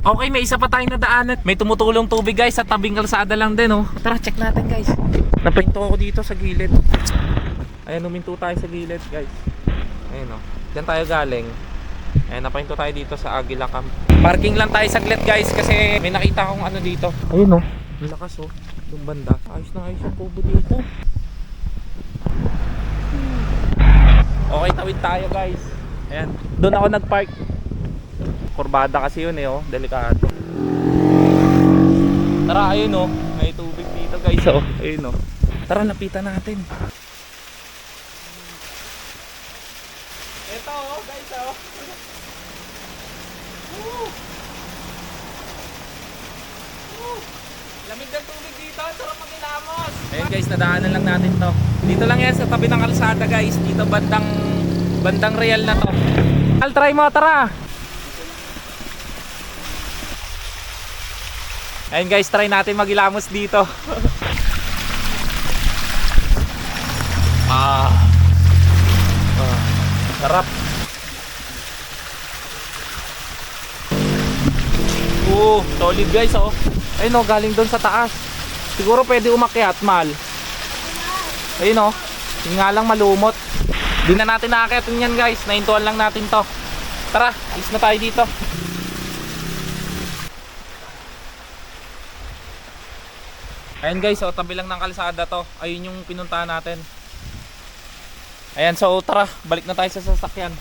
Okay, may isa pa tayong nadaanan. May tumutulong tubig guys sa tabing kalsada lang din oh. Tara, check natin guys. Napahinto ako dito sa gilid. Ayan, huminto tayo sa gilid guys. Ayun oh. Diyan tayo galing. Ayan, napahinto tayo dito sa Aguila Camp. Parking lang tayo saglit guys kasi may nakita akong ano dito. Ayun oh. Ang lakas oh. Yung banda. Ayos na ayos yung kubo dito. Okay, tawid tayo guys. Ayan. Doon ako nagpark. Kurbada kasi yun eh oh. Delikado. Tara, ayun oh. May tubig dito guys oh. Ayun oh. Tara, lapitan natin. Ito oh guys oh. Lamig ng tubig dito, sarap magilamos. Ayun guys, nadaanan lang natin to. Dito lang yan sa tabi ng kalsada guys. Dito bandang real na to. Al, try mo, tara. Ayun guys, try natin magilamos dito. Sarap. Solid guys oh. Ayun oh, galing doon sa taas. Siguro pwede umakyat, mal. Ayun oh. Yung nga lang malumot. Di na natin nakakyatin yan guys. Nahintuan lang natin to. Tara, alis na tayo dito. Ayan guys, oh, tabi lang ng kalsada to. Ayun yung pinuntahan natin. Ayan, so tara, balik na tayo sa sasakyan.